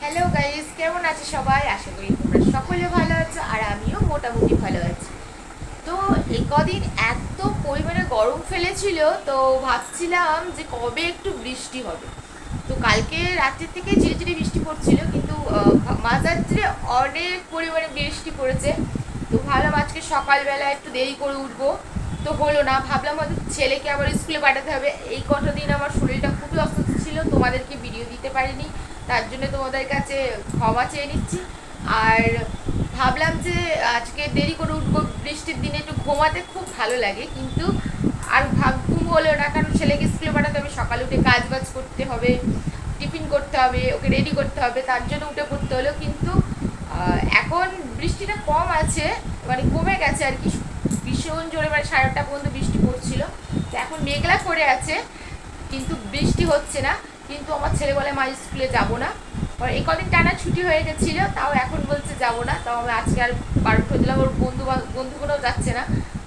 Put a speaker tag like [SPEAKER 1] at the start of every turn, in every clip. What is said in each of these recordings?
[SPEAKER 1] Hello guys, কেমন আছো সবাই? আশা করি তোমরা সকলে ভালো আছো আর আমিও মোটামুটি ভালো আছি। তো এই কদিন এত পরিমাণে গরম ফেলেছিল, তো ভাবছিলাম যে কবে একটু বৃষ্টি হবে। তো কালকে রাত্রি থেকে ঝিরিঝিরি বৃষ্টি পড়ছিল, কিন্তু মাঝরাত্রে অনেক পরিমাণে বৃষ্টি পড়েছে। তো ভাবলাম আজকে সকালবেলা একটু দেরি করে উঠবো, তো হলো না। ভাবলাম হয়তো ছেলেকে আবার স্কুলে পাঠাতে হবে। এই কটা দিন আমার শরীরটা খুবই অসুস্থ ছিল, তোমাদেরকে ভিডিও দিতে পারিনি, তার জন্য তোমাদের কাছে ক্ষমা চেয়ে নিচ্ছি। আর ভাবলাম যে আজকে দেরি করে উঠবো, বৃষ্টির দিনে একটু ঘুমাতে খুব ভালো লাগে, কিন্তু আর ঘুম হলো না, কারণ ছেলেকে স্কুলে পাঠাতে হবে, সকালে উঠে কাজ বাজ করতে হবে, টিফিন করতে হবে, ওকে রেডি করতে হবে, তার জন্য উঠে পড়তে হলো। কিন্তু এখন বৃষ্টিটা কম আছে, মানে কমে গেছে আর কি। ভীষণ জোরে মানে 8:30 পর্যন্ত বৃষ্টি পড়ছিল, তো এখন মেঘলা করে আছে, কিন্তু বৃষ্টি হচ্ছে না। কিন্তু আমার ছেলে বলে মা স্কুলে যাবো না। আর এই কদিন টানা ছুটি হয়ে গেছিল, তাও এখন বলছে যাবো না। তাও আমি আজকে আর বারণ করে দিলাম, ওর বন্ধুগুলোও যাচ্ছে না।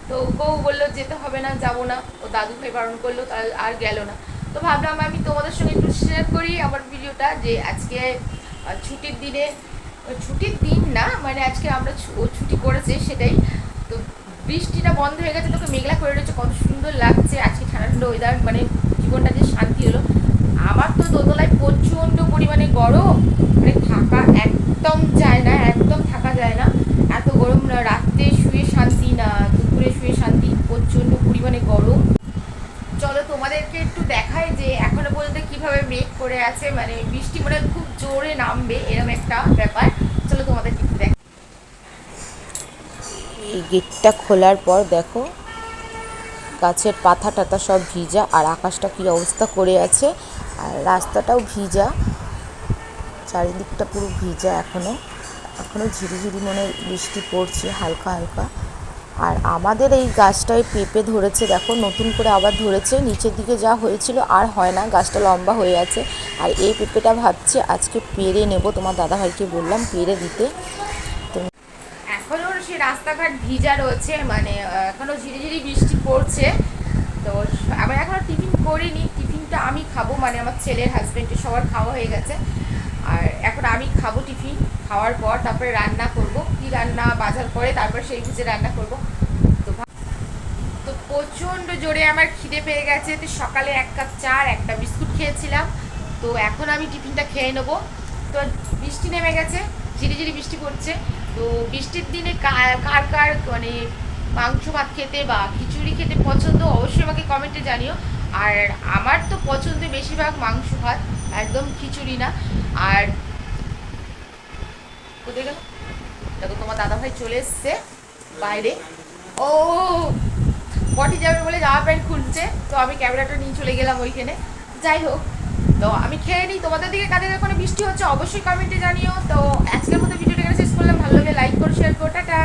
[SPEAKER 1] তো ওকেও বললো যেতে হবে না, যাবো না। ও দাদু ভাই বারণ করলো, তার আর গেল না। তো ভাবলাম আমি তোমাদের সঙ্গে একটু শেয়ার করি আমার ভিডিওটা, যে আজকে ছুটির দিনে, ছুটির দিন না মানে আজকে আমরা ও ছুটি করেছে সেটাই। তো বৃষ্টিটা বন্ধ হয়ে গেছে, তোকে মেঘলা করে রয়েছে, কত সুন্দর লাগছে আজকে, ঠান্ডা ঠান্ডা ওয়েদার, মানে জীবনটা যে শান্তি হলো। আমার তো দোতলায় প্রচণ্ড পরিমাণে গরম, মানে থাকা একদম যায় না, একদম থাকা যায় না। এত গরম, না রাত্রে শুয়ে শান্তি, না দুপুরে শুয়ে শান্তি, প্রচণ্ড পরিমাণে গরম। চলো তোমাদেরকে একটু দেখাই যে এখনো পর্যন্ত কিভাবে মেঘ করে আছে, মানে বৃষ্টি মানে খুব জোরে নামবে এরকম একটা ব্যাপার। চলো তোমাদেরকে একটু দেখ।
[SPEAKER 2] এই গেটটা খোলার পর দেখো গাছের পাতা টাতা সব ভিজা, আর আকাশটা কী অবস্থা করে আছে, আর রাস্তাটাও ভিজা, চারিদিকটা পুরো ভিজা। এখনও ঝিরিঝিরি মনে বৃষ্টি পড়ছে হালকা হালকা। আর আমাদের এই গাছটায় পেঁপে ধরেছে, দেখো নতুন করে আবার ধরেছে। নিচের দিকে যা হয়েছিল আর হয় না, গাছটা লম্বা হয়ে আছে। আর এই পেঁপেটা ভাবছি আজকে পেড়ে নেব, তোমার দাদাভাইকে বললাম পেড়ে দিতে। তো
[SPEAKER 1] এখনো সে রাস্তাঘাট ভিজা রয়েছে, মানে এখনো ঝিরিঝিরি বৃষ্টি পড়ছে। তো আমি এখনো টিফিন করিনি, টিফিনটা আমি খাবো, মানে আমার ছেলের হাজবেন্ডের সবার খাওয়া হয়ে গেছে। আর এখন আমি খাবো টিফিন, খাওয়ার পর তারপরে রান্না করব, কি রান্না বাজার করে তারপর সেই বুঝে রান্না করব। তো তো প্রচণ্ড জোরে আমার খিদে পেয়ে গেছে, তো সকালে 1 কাপ চা আর একটা বিস্কুট খেয়েছিলাম। তো এখন আমি টিফিনটা খেয়ে নেবো। তো বৃষ্টি নেমে গেছে, ঝিরিঝিরি বৃষ্টি পড়ছে। তো বৃষ্টির দিনে কার কার মানে মাংস ভাত খেতে বা খিচুড়ি খেতে পছন্দ, অবশ্যই আমাকে কমেন্টে জানিও। আর আমার তো পছন্দ বেশিরভাগ মাংস ভাত, একদম খিচুড়ি না। আর কোথায় গেল দেখো, তোমার দাদাভাই চলে এসছে বাইরে। ও পটি যাবে বলে জামা প্যান্ট খুলছে, তো আমি ক্যামেরাটা নিয়ে চলে গেলাম ওইখানে। যাই হোক, তো আমি খেয়ে নিই। তোমাদের দিকে কাদের ওখানে বৃষ্টি হচ্ছে অবশ্যই কমেন্টে জানিও। তো আজকের মতো ভিডিওটা শেষ করলাম, ভালো লাগে লাইক করো, শেয়ার করো, টাটা।